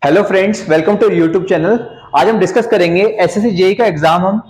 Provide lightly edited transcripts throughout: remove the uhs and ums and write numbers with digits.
Hello friends, welcome to YouTube channel. आज हम discuss करेंगे एसएससी जेईई का एग्जाम हम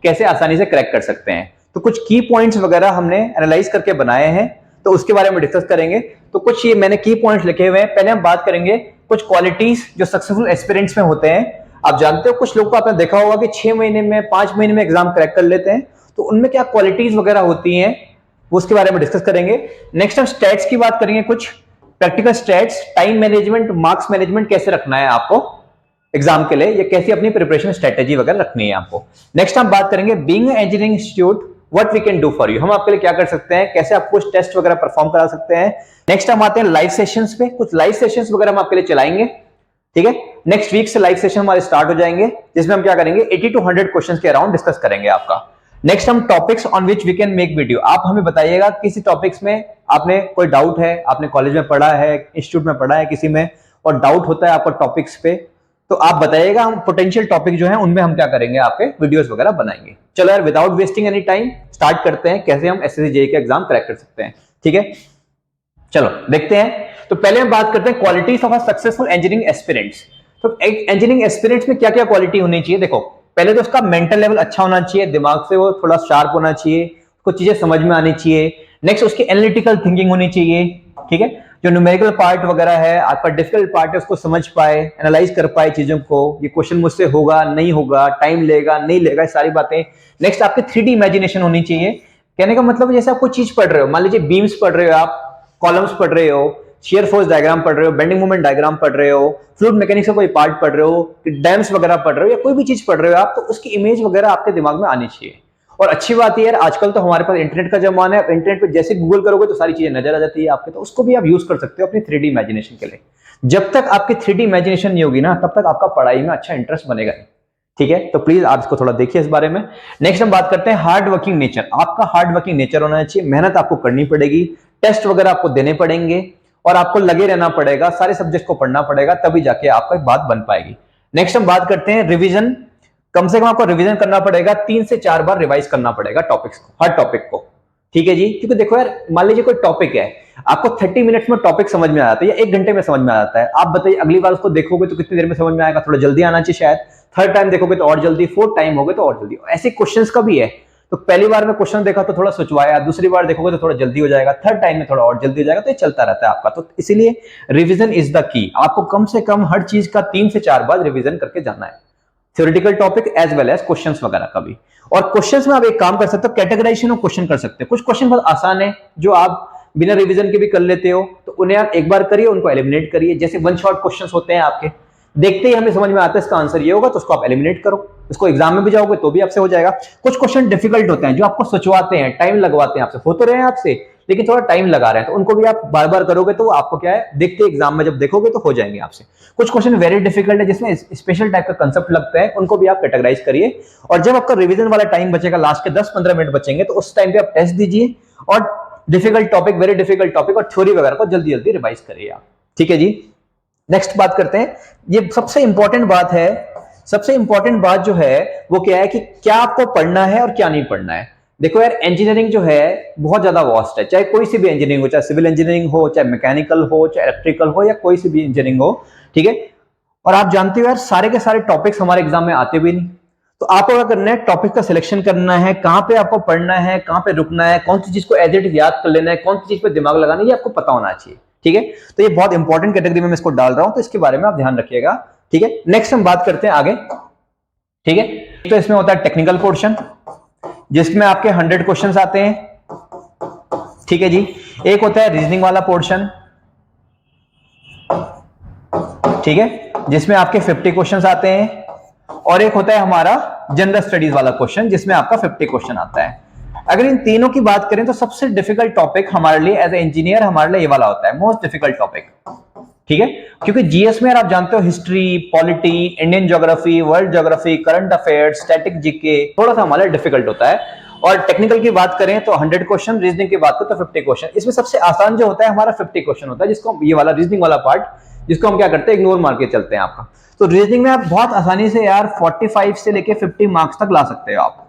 कैसे आसानी से क्रैक कर सकते हैं। तो कुछ की पॉइंट्स वगैरह हमने एनालाइज करके बनाए हैं, तो उसके बारे में डिस्कस करेंगे। तो कुछ ये मैंने की पॉइंट्स लिखे हुए हैं। पहले हम बात करेंगे कुछ क्वालिटीज जो सक्सेसफुल एस्पिरेंट्स में होते हैं। आप जानते हो कुछ लोग को आपने देखा होगा कि 6 महीने में 5 महीने में एग्जाम क्रैक कर लेते हैं, तो उनमें क्या क्वालिटीज वगैरह होती हैं वो उसके बारे में डिस्कस करेंगे। नेक्स्ट हम स्टैट्स की बात करेंगे, कुछ practical stats, time management, marks management कैसे रखना है आपको एग्जाम के लिए, ये कैसी अपनी प्रिपरेशन स्ट्रेटेजी वगैरह रखनी है आपको। नेक्स्ट हम बात करेंगे being engineering institute what we can do for you, हम आपके लिए क्या कर सकते हैं, कैसे आपको टेस्ट वगैरह परफॉर्म करा सकते हैं। नेक्स्ट हम आते हैं लाइव सेशंस पे, कुछ लाइव सेशंस वगैरह हम आपके लिए चलाएंगे। ठीक है, नेक्स्ट वीक से लाइव सेशन हमारे स्टार्ट हो जाएंगे, जिसमें हम क्या करेंगे 80 to 100 क्वेश्चंस के अराउंड डिस्कस करेंगे आपका। नेक्स्ट हम topics on which we can make video, आप हमें बताइएगा किसी टॉपिक्स में आपने कोई डाउट है, आपने कॉलेज में पढ़ा है, इंस्टीट्यूट में पढ़ा है किसी में, और डाउट होता है आपको टॉपिक्स पे, तो आप बताइएगा। हम पोटेंशियल टॉपिक जो है उनमें हम क्या करेंगे, आपके वीडियोस वगैरह बनाएंगे। चलो यार, without wasting any time start करते हैं कैसे हम एसएससी जेईई का एग्जाम क्रैक कर सकते हैं। ठीक है, चलो देखते हैं। तो पहले हम बात करते हैं qualities of a successful engineering aspirants. तो इंजीनियरिंग एस्पिरेंट्स में क्या क्या क्वालिटी होनी चाहिए, देखो पहले तो उसका मेंटल लेवल अच्छा होना चाहिए, दिमाग से वो थोड़ा शार्प होना चाहिए, उसको चीजें समझ में आनी चाहिए। नेक्स्ट उसकी एनालिटिकल थिंकिंग होनी चाहिए। ठीक है, जो न्यूमेरिकल पार्ट वगैरह है, आपका डिफिकल्ट पार्ट है, उसको समझ पाए, एनालाइज कर पाए चीजों को, ये क्वेश्चन मुझसे होगा नहीं होगा, टाइम लेगा नहीं लेगा, ये सारी बातें। नेक्स्ट आपकी 3D इमेजिनेशन होनी चाहिए। कहने का मतलब जैसे आप कोई चीज पढ़ रहे हो, मान लीजिए बीम्स पढ़ रहे हो, आप कॉलम्स पढ़ रहे हो, शेयर फोर्स डायग्राम पढ़ रहे हो, बेंडिंग मोमेंट डायग्राम पढ़ रहे हो, फ्लूइड मैकेनिक्स का कोई पार्ट पढ़ रहे हो, डैम्स वगैरह पढ़ रहे हो, या कोई भी चीज पढ़ रहे हो आप, तो उसकी इमेज वगैरह आपके दिमाग में आनी चाहिए। और अच्छी बात है यार, आजकल तो हमारे पास इंटरनेट का जमाना है, इंटरनेट पे जैसे गूगल करोगे तो सारी चीजें नजर आ जाती है आपके, तो उसको भी आप यूज कर सकते हो अपनी 3D इमेजिनेशन के लिए। जब तक आपकी 3D इमेजिनेशन नहीं होगी ना, तब तक आपका पढ़ाई में अच्छा इंटरेस्ट बनेगा नहीं। ठीक है, तो प्लीज आप इसको थोड़ा देखिए इस बारे में। नेक्स्ट हम बात करते हैं हार्ड वर्किंग नेचर, आपका हार्ड वर्किंग नेचर होना चाहिए, मेहनत आपको करनी पड़ेगी, टेस्ट वगैरह आपको देने पड़ेंगे, और आपको लगे रहना पड़ेगा, सारे सब्जेक्ट को पढ़ना पड़ेगा, तभी जाके आपका एक बात बन पाएगी। नेक्स्ट हम बात करते हैं रिवीजन, कम से कम आपको रिवीजन करना पड़ेगा, 3 से 4 बार रिवाइज करना पड़ेगा टॉपिक्स को, हर टॉपिक को। ठीक है जी, क्योंकि देखो यार, मान लीजिए कोई टॉपिक है, आपको 30 मिनट्स में टॉपिक समझ में आ जाता है, या 1 घंटे में समझ में आ जाता है, आप बताइए अगली बार उसको देखोगे तो कितनी देर में समझ में आएगा, थोड़ा जल्दी आना चाहिए शायद, थर्ड टाइम देखोगे तो और जल्दी, फोर्थ टाइम होगे तो और जल्दी। ऐसे क्वेश्चंस का भी है, तो पहली बार में क्वेश्चन देखा तो थोड़ा सोचवाया, दूसरी बार देखोगे तो थोड़ा जल्दी हो जाएगा, थर्ड टाइम में थोड़ा और जल्दी हो जाएगा, तो ये चलता रहता है आपका। तो इसीलिए रिवीजन इज द की, आपको कम से कम हर चीज का 3 से 4 बार रिवीजन करके जाना है, theoretical topic as well as questions वगैरह का भी। और क्वेश्चंस में आप एक काम कर सकते हो, कैटेगराइजेशन ऑफ क्वेश्चन कर सकते हो। कुछ क्वेश्चन बहुत आसान है जो आप बिना रिवीजन के भी कर लेते हो, तो उन्हें आप एक बार करिए, उनको एलिमिनेट करिए। जैसे वन शॉट क्वेश्चंस होते हैं आपके, देखते ही हमें समझ में आता है इसका आंसर ये होगा, तो उसको आप एलिमिनेट करो, इसको एग्जाम में भी जाओगे तो भी आपसे हो जाएगा। कुछ क्वेश्चन डिफिकल्ट होते हैं जो आपको सोचवाते हैं, टाइम लगवाते हैं, आपसे हो तो रहे हैं आपसे, लेकिन थोड़ा टाइम लगा रहे हैं, तो उनको भी आप बार बार करोगे तो आपको क्या है, देखते एग्जाम में जब देखोगे तो हो जाएंगे आपसे। कुछ क्वेश्चन वेरी डिफिकल्ट है जिसमें स्पेशल टाइप का कंसेप्ट लगता है, उनको भी आप कैटेगराइज करिए। और जब आपका रिवीजन वाला टाइम बचेगा, लास्ट के 10-15 मिनट बचेंगे, तो उस टाइम पे आप टेस्ट दीजिए, और difficult topic, very difficult topic और थ्योरी वगैरह को जल्दी जल्दी रिवाइज करिए आप। ठीक है जी, नेक्स्ट बात करते हैं, ये सबसे इंपॉर्टेंट बात है। सबसे इंपॉर्टेंट बात जो है वो क्या है कि क्या आपको पढ़ना है और क्या नहीं पढ़ना है। देखो यार, इंजीनियरिंग जो है बहुत ज्यादा वास्ट है, चाहे कोई सी भी इंजीनियरिंग हो, चाहे सिविल इंजीनियरिंग हो, चाहे मैकेनिकल हो, चाहे इलेक्ट्रिकल हो, या कोई सी भी इंजीनियरिंग हो। ठीक है, और आप जानते हो यार, सारे के सारे टॉपिक्स हमारे एग्जाम में आते भी नहीं। तो आपको क्या करना है, टॉपिक का सिलेक्शन करना है, कहां पे आपको पढ़ना है, कहां पे रुकना है, कौन सी चीज को एज इट इज याद कर लेना है, कौन सी चीज पे दिमाग लगाना है, ये आपको पता होना चाहिए। ठीक है, तो ये बहुत इंपॉर्टेंट कैटेगरी में मैं इसको डाल रहा हूं, तो इसके बारे में आप ध्यान रखिएगा। ठीक है, नेक्स्ट हम बात करते हैं आगे। ठीक है, तो इसमें होता है टेक्निकल पोर्शन, जिसमें आपके 100 क्वेश्चंस आते हैं। ठीक है जी, एक होता है रीजनिंग वाला पोर्शन, ठीक है, जिसमें आपके 50 क्वेश्चंस आते हैं, और एक होता है हमारा जनरल स्टडीज वाला क्वेश्चन, जिसमें आपका 50 क्वेश्चन आता है। अगर इन तीनों की बात करें तो सबसे डिफिकल्ट टॉपिक हमारे लिए एज ए इंजीनियर हमारे लिए ये वाला होता है, मोस्ट डिफिकल्ट टॉपिक। ठीक है, क्योंकि जीएस में आप जानते हो history, polity, Indian geography, world geography, current affairs, static GK थोड़ा सा हमारे डिफिकल्ट होता है। और टेक्निकल की बात करें तो 100 क्वेश्चन, रीजनिंग की बात करें तो 50 क्वेश्चन। इसमें सबसे आसान जो होता है हमारा 50 क्वेश्चन होता है, जिसको ये वाला रीजनिंग वाला पार्ट, जिसको हम क्या करते हैं, इग्नोर मार के चलते हैं आपका। तो रीजनिंग में आप बहुत आसानी से यार 45 से लेके 50 मार्क्स तक ला सकते हो आप,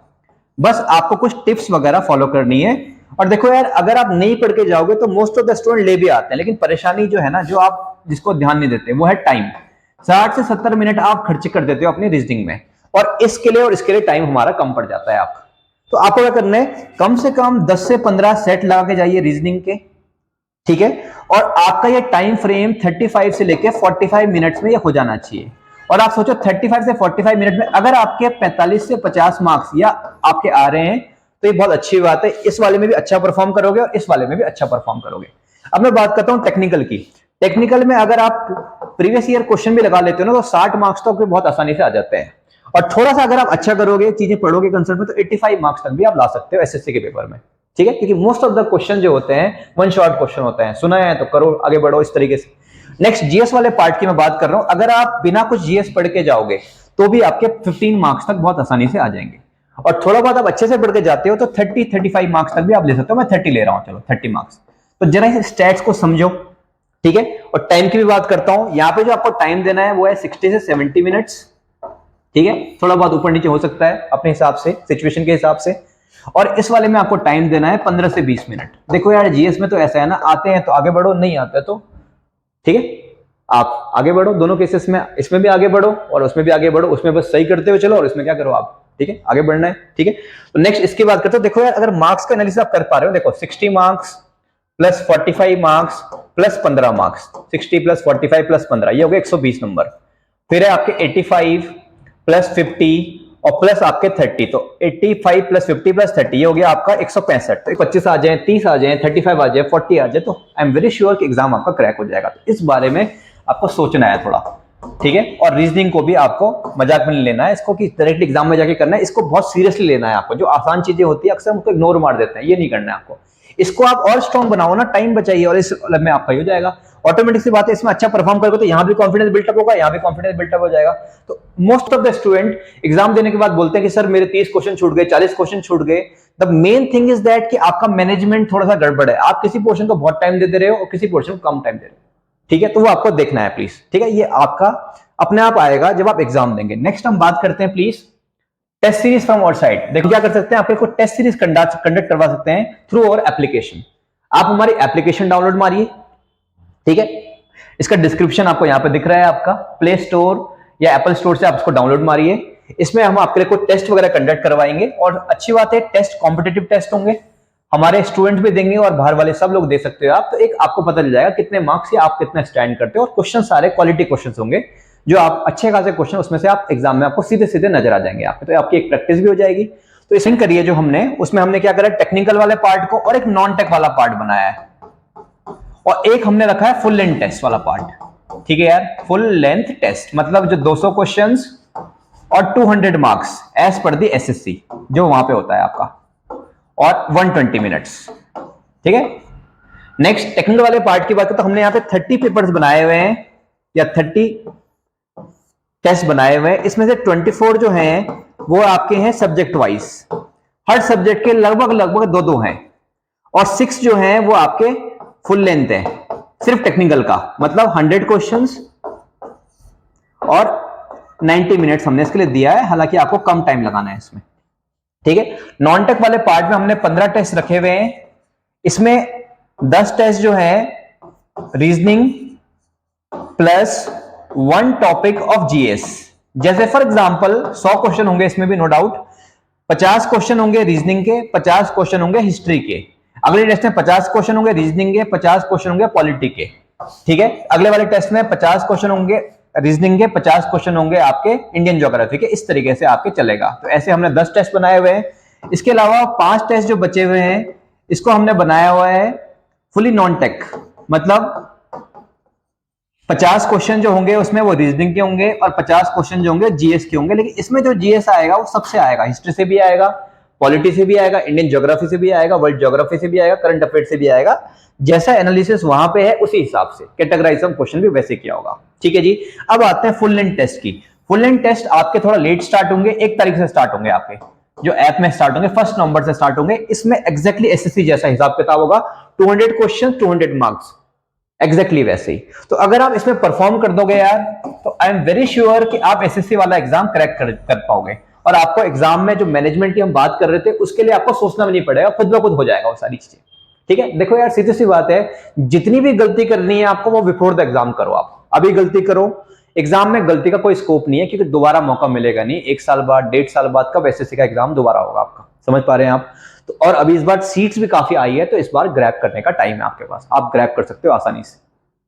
बस आपको कुछ टिप्स वगैरह फॉलो करनी है। और देखो यार, अगर आप नहीं पढ़ के जाओगे तो मोस्ट ऑफ द स्टूडेंट ले भी आते हैं, लेकिन परेशानी जो है ना, जो आप जिसको ध्यान नहीं देते, वो है टाइम। 60 से 70 मिनट आप खर्च कर देते हो अपनी रीजनिंग में, और इसके लिए टाइम हमारा कम पड़ जाता है आपका। तो आपको क्या करना है, कम से कम 10 से 15 सेट लगा के जाइए रीजनिंग के, ठीक है। और आपका ये टाइम फ्रेम 35 से लेके 45 मिनट्स में ये हो जाना चाहिए। और आप सोचो 35 से 45 मिनट में अगर आपके 45 से 50 मार्क्स या आपके आ रहे हैं तो ये बहुत अच्छी बात है, इस वाले में भी अच्छा परफॉर्म करोगे और इस वाले में भी अच्छा परफॉर्म करोगे। अब मैं बात करता हूं टेक्निकल की। टेक्निकल में अगर आप प्रीवियस ईयर क्वेश्चन भी लगा लेते हो ना तो 60 मार्क्स तो आपके बहुत आसानी से आ जाते हैं, और थोड़ा सा अगर आप अच्छा करोगे, चीजें पढ़ोगे कंसेप्ट में, तो 85 मार्क्स तक भी आप ला सकते हो एसएससी के पेपर में, ठीक है। क्योंकि मोस्ट ऑफ द क्वेश्चन जो होते हैं वन शॉट क्वेश्चन होते हैं, सुना है तो करो, आगे बढ़ो इस तरीके से। नेक्स्ट जीएस वाले पार्ट की मैं बात कर रहा हूं। अगर आप बिना कुछ जीएस पढ़ के जाओगे तो भी आपके 15 मार्क्स तक बहुत आसानी से आ जाएंगे, और थोड़ा बहुत आप अच्छे से पढ़ के जाते हो तो 30-35 मार्क्स तक भी आप ले सकते हो। मैं 30 ले रहा हूं, चलो 30 मार्क्स। तो जरा इस स्टैट्स को समझो, ठीक है। और टाइम की भी बात करता हूं, यहां पे जो आपको टाइम देना है वो है 60 से 70 मिनट्स, ठीक है। थोड़ा बहुत ऊपर नीचे हो सकता है अपने हिसाब से, सिचुएशन के हिसाब से। और इस वाले में आपको टाइम देना है 15 से 20 मिनट। देखो यार जीएस में तो ऐसा है ना, आते हैं तो आगे बढ़ो, नहीं आते तो ठीक है आप आगे बढ़ो, दोनों केसेस में, इसमें भी आगे बढ़ो और उसमें भी आगे बढ़ो, उसमें बस सही करते हुए चलो और इसमें क्या करो आप, ठीक है, आगे बढ़ना है, ठीक है। तो नेक्स्ट इसकी बात करते हो। देखो यार अगर मार्क्स का एनालिसिस आप कर पा रहे हो, देखो 60 marks plus 45 marks plus 15 marks, 60 plus 45 plus 15, ये हो गए 120 नंबर। फिर है आपके 85 प्लस 50 और प्लस आपके 30, तो 85 प्लस 50 प्लस 30 ये हो गया आपका 165। तो 25 आ जाए, 30 आ जाए, 35 आ जाए, 40 आ जाए, तो आई एम वेरी श्योर कि एग्जाम आपका क्रैक हो जाएगा। तो इस बारे में आपको सोचना है थोड़ा, ठीक है। और रीजनिंग को भी आपको मजाक में नहीं लेना है इसको, कि डायरेक्ट एग्जाम में जाके करना है, इसको बहुत सीरियसली लेना है आपको। जो आसान चीजें होती है अक्सर उनको इग्नोर मार देते हैं, ये नहीं करना है आपको। इसको आप और स्ट्रॉन्ग बनाओ ना, टाइम बचाइए, और इस में आपका हो जाएगा ऑटोमेटिक सी बात है। इसमें अच्छा परफॉर्म करोगे तो यहाँ भी कॉन्फिडेंस बिल्टअप होगा, यहाँ भी कॉन्फिडेंस बिल्टअप हो जाएगा। तो most of the student exam देने के बाद बोलते हैं कि सर मेरे 30 क्वेश्चन छूट गए, 40 क्वेश्चन छूट गए। The main thing is that कि आपका मैनेजमेंट थोड़ा सा गड़बड़ है, आप किसी पोर्शन को बहुत टाइम दे रहे हो और किसी पोर्शन को कम टाइम दे रहे हो, ठीक है। तो वो आपको देखना है प्लीज, ठीक है। ये आपका अपने आप आएगा जब आप एग्जाम देंगे। नेक्स्ट हम बात करते हैं please test series from our side. देखो क्या कर सकते हैं, आपको टेस्ट सीरीज कंडक्ट करवा सकते हैं थ्रू आवर एप्लीकेशन। आप हमारी एप्लीकेशन डाउनलोड मारिए, ठीक है। इसका डिस्क्रिप्शन आपको यहां पे दिख रहा है, आपका प्ले स्टोर या एप्पल स्टोर से आप इसको डाउनलोड मारिए। इसमें हम आपके लिए कोई टेस्ट वगैरह कंडक्ट करवाएंगे, और अच्छी बात है टेस्ट कॉम्पिटिटिव टेस्ट होंगे, हमारे स्टूडेंट भी देंगे और बाहर वाले सब लोग दे सकते हो आप। तो एक आपको पता चल जाएगा कितने मार्क्स या आप कितना स्टैंड करते हो, और क्वेश्चन सारे क्वालिटी क्वेश्चन होंगे, जो आप अच्छे खासे क्वेश्चन उसमें से आप एग्जाम में आपको सीधे सीधे नजर आ जाएंगे आपके। तो आपकी एक प्रैक्टिस भी हो जाएगी। तो इसे करिए जो हमने उसमें हमने क्या करा, टेक्निकल वाले पार्ट को और एक नॉन टेक वाला पार्ट बनाया है, और एक हमने रखा है फुल लेंथ टेस्ट वाला पार्ट, ठीक है यार। फुल लेंथ टेस्ट मतलब जो 200 क्वेश्चंस और 200 मार्क्स एज पर दी एसएससी जो वहां पे होता है आपका, और 120 मिनट्स, ठीक है। नेक्स्ट टेक्निकल वाले पार्ट की बात करें तो हमने यहाँ पे 30 पेपर्स बनाए हुए हैं या 30 टेस्ट बनाए हुए हैं। इसमें से 24 जो हैं वो आपके हैं सब्जेक्ट वाइज, हर सब्जेक्ट के लगभग लगभग दो हैं, और 6 जो हैं वो आपके फुल लेंथ है सिर्फ टेक्निकल का, मतलब 100 क्वेश्चंस और 90 मिनट्स हमने इसके लिए दिया है, हालांकि आपको कम टाइम लगाना है इसमें, ठीक है। नॉन टेक वाले पार्ट में हमने 15 टेस्ट रखे हुए हैं। इसमें 10 टेस्ट जो है reasoning plus 1 topic of GS. जैसे फॉर एग्जांपल 100 क्वेश्चन होंगे इसमें भी नो डाउट, 50 क्वेश्चन होंगे रीजनिंग के, 50 क्वेश्चन होंगे हिस्ट्री के। अगले टेस्ट में 50 क्वेश्चन होंगे रीजनिंग के, 50 क्वेश्चन होंगे पॉलिटी के, ठीक है। अगले वाले टेस्ट में 50 क्वेश्चन होंगे रीजनिंग के, 50 क्वेश्चन होंगे आपके इंडियन ज्योग्राफी के। इस तरीके से आपके चलेगा। तो ऐसे हमने 10 टेस्ट बनाए हुए हैं। इसके अलावा 5 टेस्ट जो बचे हुए हैं इसको हमने बनाया हुआ है फुली नॉन टेक, मतलब 50 क्वेश्चन जो होंगे उसमें वो रीजनिंग के होंगे और 50 क्वेश्चन जो होंगे जीएस के होंगे। लेकिन इसमें जो जीएस आएगा वो सबसे आएगा, हिस्ट्री से भी आएगा, पॉलिटी से भी आएगा, इंडियन ज्योग्राफी से भी आएगा, वर्ल्ड ज्योग्राफी से भी आएगा, करंट अफेयर से भी आएगा। जैसा एनालिसिस वहां पे है उसी हिसाब से कैटेगराइजेशन क्वेश्चन भी वैसे किया होगा, ठीक है जी। अब आते हैं फुल लेंथ टेस्ट की। फुल लेंथ टेस्ट आपके थोड़ा लेट स्टार्ट होंगे, 1 तारीख से स्टार्ट होंगे आपके, जो ऐप में स्टार्ट होंगे 1 नवंबर से स्टार्ट होंगे। इसमें एग्जैक्टली एसएससी जैसा हिसाब किताब होगा, 200 क्वेश्चन 200 मार्क्स, एग्जैक्टली वैसे ही। तो अगर आप इसमें परफॉर्म कर दोगे यार तो आई एम वेरी श्योर कि आप एसएससी वाला एग्जाम क्रैक कर पाओगे, और आपको एग्जाम में जो मैनेजमेंट की हम बात कर रहे थे उसके लिए आपको सोचना भी नहीं पड़ेगा, खुद ब खुद हो जाएगा वो सारी चीजें, ठीक है। देखो यार सीधी सी बात है, जितनी भी गलती करनी है आपको वो बिफोर द एग्जाम करो। आप अभी गलती करो, एग्जाम में गलती का कोई स्कोप नहीं है, क्योंकि दोबारा मौका मिलेगा नहीं। 1 साल बाद, 1.5 साल बाद कब एसएससी का एग्जाम दोबारा होगा आपका, समझ पा रहे हैं आप? तो और अभी इस बार सीट्स भी काफी आई है, तो इस बार ग्रैब करने का टाइम है आपके पास, आप ग्रैब कर सकते हो आसानी से।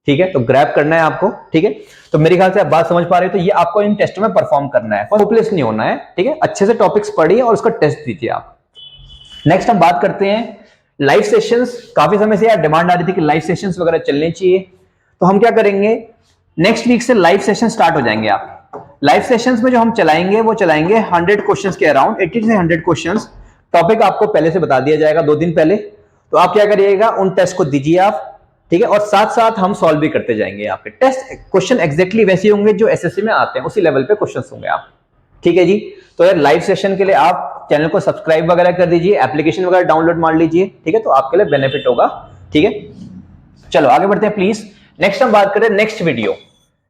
ठीक है, तो ग्रैब करना है आपको। ठीक है, तो मेरे ख्याल से आप बात समझ पा रहे हो। तो ये आपको इन टेस्टों में परफॉर्म करना है, होपलेस नहीं होना है। ठीक है, अच्छे से टॉपिक्स पढ़िए और उसका टेस्ट दीजिए आप। नेक्स्ट हम बात करते हैं लाइव सेशंस। काफी समय से यार डिमांड आ रही थी कि लाइव सेशंस वगैरह चलने चाहिए, तो हम क्या करेंगे, नेक्स्ट वीक से लाइव सेशन स्टार्ट हो जाएंगे आप। लाइव सेशंस में जो हम चलाएंगे वो चलाएंगे 100 क्वेश्चंस के अराउंड, 80 से 100 क्वेश्चंस। टॉपिक आपको पहले से बता दिया जाएगा 2 दिन पहले, तो आप क्या करिएगा, उन टेस्ट को दीजिए आप। ठीक है, और साथ साथ हम सॉल्व भी करते जाएंगे। आपके टेस्ट क्वेश्चन एग्जैक्टली वैसे होंगे जो एसएससी में आते हैं, उसी लेवल पे क्वेश्चंस होंगे आप। ठीक है जी, तो यार लाइव सेशन के लिए आप चैनल को सब्सक्राइब वगैरह कर दीजिए, एप्लीकेशन वगैरह डाउनलोड मार लीजिए। ठीक है, तो आपके लिए बेनिफिट होगा। ठीक है, चलो आगे बढ़ते हैं प्लीज। नेक्स्ट हम बात करें नेक्स्ट वीडियो।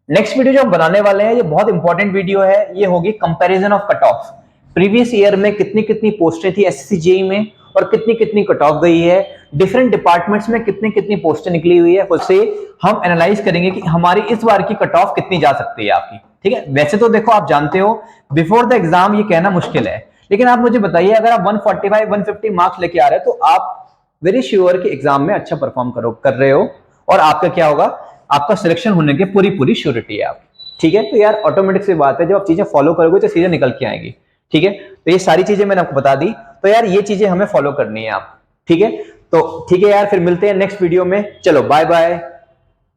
नेक्स्ट वीडियो जो हम बनाने वाले हैं, ये बहुत इंपॉर्टेंट वीडियो है। ये होगी comparison of cut off. Previous year में कितनी कितनी पोस्टें थी एसएससी जेईई में और कितनी कितनी कट ऑफ गई है, डिफरेंट डिपार्टमेंट्स में कितनी कितनी पोस्टें निकली हुई है, उससे हम एनालाइज करेंगे कि हमारी इस बार की कट ऑफ कितनी जा सकती है आपकी। ठीक है, वैसे तो देखो आप जानते हो बिफोर द एग्जाम ये कहना मुश्किल है, लेकिन आप मुझे बताइए अगर आप 145 150 मार्क्स लेके आ रहे हैं तो आप वेरी श्योर कि एग्जाम में अच्छा परफॉर्म कर रहे हो, और आपका क्या होगा, आपका सिलेक्शन होने की पूरी पूरी श्योरिटी है आपकी। ठीक है, तो यार ऑटोमेटिक सी बात है, जब आप चीजें फॉलो करोगे तो चीजें निकल के आएंगी। ठीक है, तो ये सारी चीजें मैंने आपको बता दी, तो यार ये चीजें हमें फॉलो करनी है आप। ठीक है, तो ठीक है यार, फिर मिलते हैं नेक्स्ट वीडियो में। चलो बाय बाय।